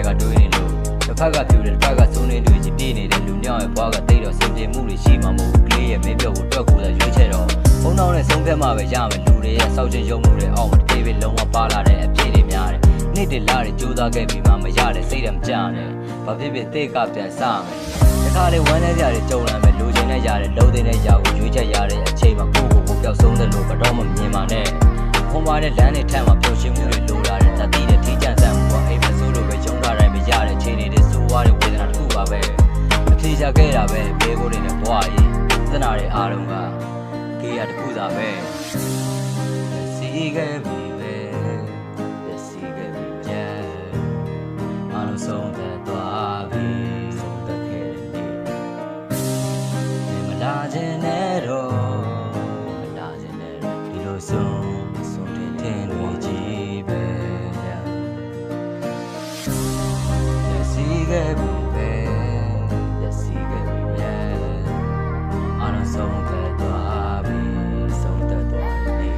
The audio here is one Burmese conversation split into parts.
ကတွေးနေလို့တစ်ဖက်ကဖြူတယ်တစ်ဖက်ကစိုးနေတွေ့ချင်ပြည့်နေတဲ့လူညောင်ရဲ့ဘွားကတိတ်တော့စင်ပြေမှုတွေရှိမှာမဟုတ်ကလေးရဲ့မင်းပြောကိုတွက်ကိုသာရွေးချယ်တော့ဘုံတော်နဲ့ဆုံးဖြတ်မှပဲရမယ်လူတွေရဲ့စောက်ချင်းရုံမှုတွေအောက်မှာတစ်ပြေးလုံးဝပါလာတဲ့အဖြစ်တွေများတယ်နေ့တည်းလာတွေကြိုးစားခဲ့ပြီးမှမရတဲ့စိတ်လည်းမကြနဲ့ဘာဖြစ်ဖြစ်တိတ်ကပြန်စမယ်တခါလေဝမ်းနေကြတယ်ကြုံလာမယ်လူချင်းနဲ့ရတယ်လုံးသိတဲ့ຢာကိုရွေးချယ်ရတဲ့အချိန်မှာကိုပျောက်ဆုံးတယ်လို့ကတော့မမြင်ပါနဲ့ခွန်ပါတဲ့လမ်းတွေထက်မှာပျော်ရွှင်မှုတွေလိုလာတယ်တတိတဲ့ထိကျန်ဆန်မှုကအိမ်မဆိုးလို့ပဲရုံးထားတိုင်းမရတဲ့ချိန်တွေစိုးွားတဲ့ဝေဒနာတစ်ခုပါပဲအဖြေချခဲ့တာပဲဘေးကိုတွေနဲ့ဘွားကြီးသနာတဲ့အားလုံးကကေးရတစ်ခုသာပဲစီခဲ့ပြီပဲစီခဲ့ပြီအားလုံးဆုံးသက်သွားပြီဆုံးသက်ခဲ့တဲ့နေ့မလာခြင်းနဲ့တော့မလာခြင်းနဲ့ဒီလိုဆုံးတင်တွေကြီးပဲစီခဲ့ပြီပဲစီခဲ့ပြီအားလုံးဆုံးသက်သွားပြီဆုံးသက်သွားပြီ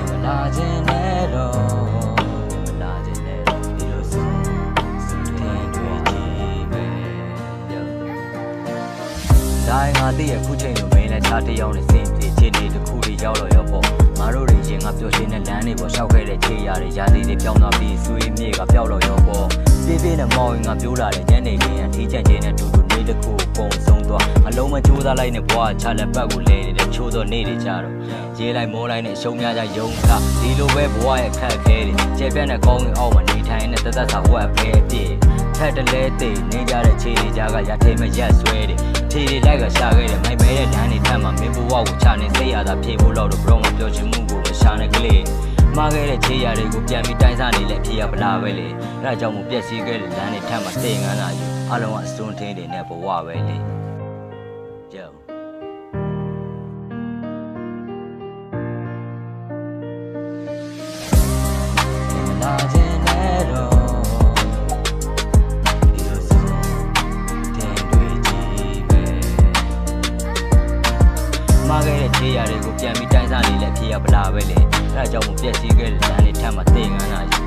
မလာခြင်းနဲ့တော့မလာခြင်းနဲ့ဒီလိုဆုံးတင်တွေကြီးပဲတိုင်းငါတည့်ရခုချိန်လိုမင်းနဲ့ခြားတယောက်နဲ့စင်ပြေချင်းတွေတစ်ခုတွေရောက်တော့ရောပေါ့ငါတို့တွေရင်ကပျော်ရွှင်တဲ့လမ်းတွေပေါ်ရှောက်ခဲ့တဲ့ခြေရာတွေရာသီတွေပြောင်းသွားပြီးဆွေးမြေကပျောက်တော့ရောပေါ့ပြေးပြေးနဲ့မောင်းရင်ငါပြိုးလာတဲ့ညနေခင်းအထီးကျန်ချင်းနဲ့တူတူနေတစ်ခုပုံဆုံးသွားအလုံးမကြိုးစားလိုက်နဲ့ဘွားချလက်ပတ်ကိုလဲနေတဲ့ချိုးသောနေတွေကြတော့ရေးလိုက်မောလိုက်နဲ့အရှုံးများကြယုံတာဒီလိုပဲဘွားရဲ့ခက်ခဲတွေကျေပြတ်နဲ့ကောင်းရင်အောက်မှာနေထိုင်နဲ့တသက်စာဝက်ပဲပြည့်ထက်တလဲသိနေကြတဲ့ခြေတွေကြားကရထိမရက်ဆွဲတယ်ခြေတွေလိုက်ကရှာခဲ့တယ်မိုက်မဲတဲ့လမ်းတွေထမ်းမှာမင်းဘဝကိုချနေစိတ်ရတာဖြေဖို့တော့ဘရောမပြောချင်မှုကိုမရှာနဲ့ကလေးမားခဲ့တဲ့ခြေရာတွေကိုပြန်ပြီးတိုင်းစားနေလဲဖြေရပလားပဲလေအဲဒါကြောင့်မို့ပြက်စီးခဲ့တဲ့လမ်းတွေထမ်းမှာသိငန်းလာယူအလုံးကအစွန်းထင်းတွေနဲ့ဘဝပဲလေကြောက်လာခြင်းနဲ့တော့မားခဲ့တဲ့ခြေရာတွေကိုပြန်ပြီးတိုင်းစားနေလဲဖြေရပလားပဲလေအဲဒါကြောင့်မို့ပြက်စီးခဲ့တဲ့လမ်းတွေထမ်းမှာသိငန်းလာယူ